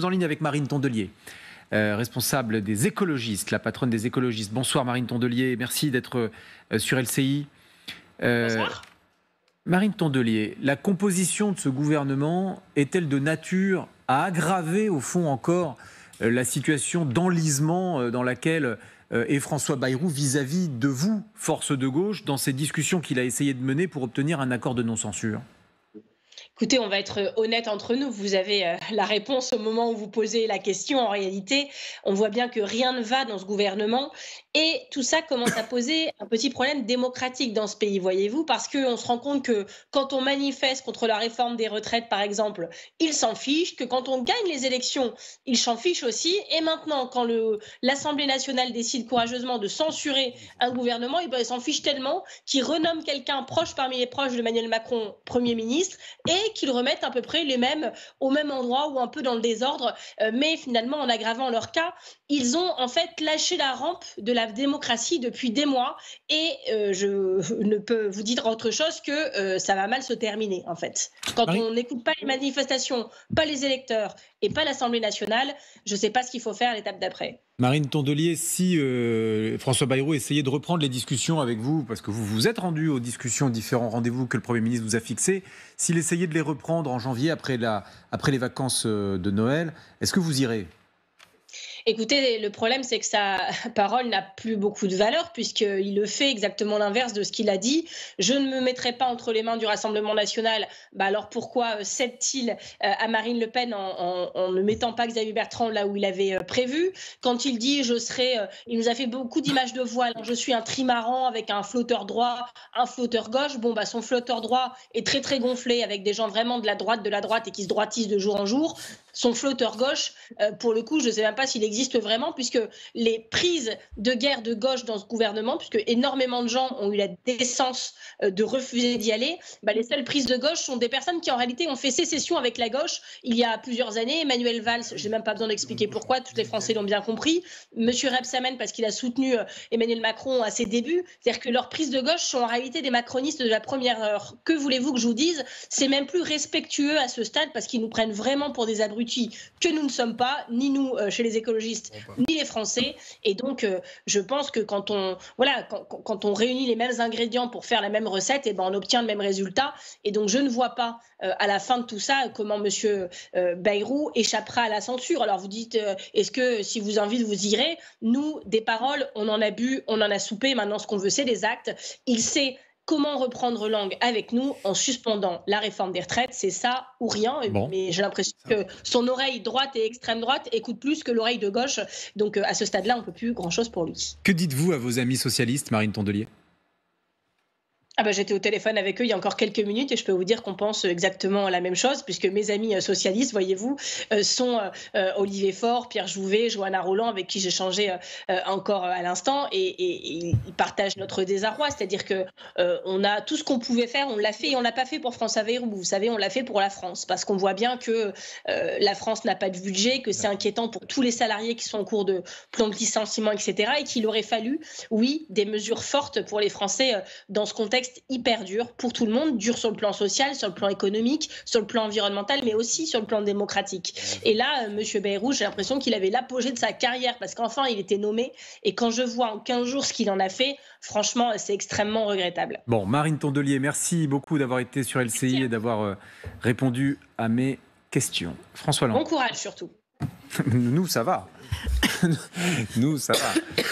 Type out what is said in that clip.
sommes en ligne avec Marine Tondelier, responsable des écologistes, la patronne des écologistes. Bonsoir Marine Tondelier, merci d'être sur LCI. Bonsoir. Marine Tondelier, la composition de ce gouvernement est-elle de nature à aggraver au fond encore la situation d'enlisement dans laquelle est François Bayrou vis-à-vis de vous, force de gauche, dans ces discussions qu'il a essayé de mener pour obtenir un accord de non-censure? Écoutez, on va être honnête entre nous. Vous avez la réponse au moment où vous posez la question. En réalité, on voit bien que rien ne va dans ce gouvernement. Et tout ça commence à poser un petit problème démocratique dans ce pays, voyez-vous, parce qu'on se rend compte que quand on manifeste contre la réforme des retraites, par exemple, ils s'en fichent, que quand on gagne les élections, ils s'en fichent aussi. Et maintenant, quand l'Assemblée nationale décide courageusement de censurer un gouvernement, ils s'en fichent tellement qu'ils renomment quelqu'un proche parmi les proches d'Emmanuel Macron Premier ministre et qu'ils remettent à peu près les mêmes au même endroit ou un peu dans le désordre, mais finalement en aggravant leur cas, ils ont en fait lâché la rampe de la démocratie depuis des mois et je ne peux vous dire autre chose que ça va mal se terminer en fait. Quand on n'écoute pas les manifestations, pas les électeurs et pas l'Assemblée nationale, je ne sais pas ce qu'il faut faire à l'étape d'après. Marine Tondelier, si François Bayrou essayait de reprendre les discussions avec vous, parce que vous vous êtes rendu aux discussions, aux différents rendez-vous que le Premier ministre vous a fixés, s'il essayait de les reprendre en janvier après les vacances de Noël, est-ce que vous irez ? Écoutez, le problème, c'est que sa parole n'a plus beaucoup de valeur puisqu'il le fait exactement l'inverse de ce qu'il a dit. Je ne me mettrai pas entre les mains du Rassemblement national. Alors pourquoi cède-t-il à Marine Le Pen en ne mettant pas Xavier Bertrand là où il avait prévu? Quand il dit il nous a fait beaucoup d'images de voile. Je suis un trimaran avec un flotteur droit, un flotteur gauche. Son flotteur droit est très très gonflé avec des gens vraiment de la droite et qui se droitissent de jour en jour. Son flotteur gauche, pour le coup, je ne sais même pas s'il existe vraiment, puisque les prises de guerre de gauche dans ce gouvernement, puisque énormément de gens ont eu la décence de refuser d'y aller, les seules prises de gauche sont des personnes qui en réalité ont fait sécession avec la gauche il y a plusieurs années. Manuel Valls, je n'ai même pas besoin d'expliquer pourquoi, tous les Français l'ont bien compris. Monsieur Rebsamen, parce qu'il a soutenu Emmanuel Macron à ses débuts. C'est-à-dire que leurs prises de gauche sont en réalité des macronistes de la première heure. Que voulez-vous que je vous dise? C'est même plus respectueux à ce stade parce qu'ils nous prennent vraiment pour des abrutis que nous ne sommes pas, ni nous chez les écologistes, ni les Français. Et donc, je pense que quand on réunit les mêmes ingrédients pour faire la même recette, on obtient le même résultat. Et donc, je ne vois pas à la fin de tout ça comment M. Bayrou échappera à la censure. Alors, vous dites, est-ce que si vous invite, vous irez? Nous, des paroles, on en a bu, on en a soupé. Maintenant, ce qu'on veut, c'est des actes. Il sait comment reprendre langue avec nous en suspendant la réforme des retraites, c'est ça ou rien. Mais j'ai l'impression que son oreille droite et extrême droite écoute plus que l'oreille de gauche. Donc à ce stade-là, on ne peut plus grand-chose pour lui. Que dites-vous à vos amis socialistes, Marine Tondelier ? J'étais au téléphone avec eux il y a encore quelques minutes et je peux vous dire qu'on pense exactement la même chose puisque mes amis socialistes, voyez-vous, sont Olivier Faure, Pierre Jouvet, Johanna Rolland, avec qui j'ai changé encore à l'instant et ils partagent notre désarroi. C'est-à-dire que on a tout ce qu'on pouvait faire, on l'a fait et on l'a pas fait pour François Bayrou. Vous savez, on l'a fait pour la France parce qu'on voit bien que la France n'a pas de budget, que c'est inquiétant pour tous les salariés qui sont en cours de plan de licenciement, etc. et qu'il aurait fallu, oui, des mesures fortes pour les Français dans ce contexte hyper dur pour tout le monde, dur sur le plan social, sur le plan économique, sur le plan environnemental, mais aussi sur le plan démocratique. Et là, M. Bayrou, j'ai l'impression qu'il avait l'apogée de sa carrière parce qu'enfin, il était nommé. Et quand je vois en 15 jours ce qu'il en a fait, franchement, c'est extrêmement regrettable. Bon, Marine Tondelier, merci beaucoup d'avoir été sur LCI et d'avoir répondu à mes questions. François Hollande. Bon courage surtout. Nous, ça va. Nous, ça va.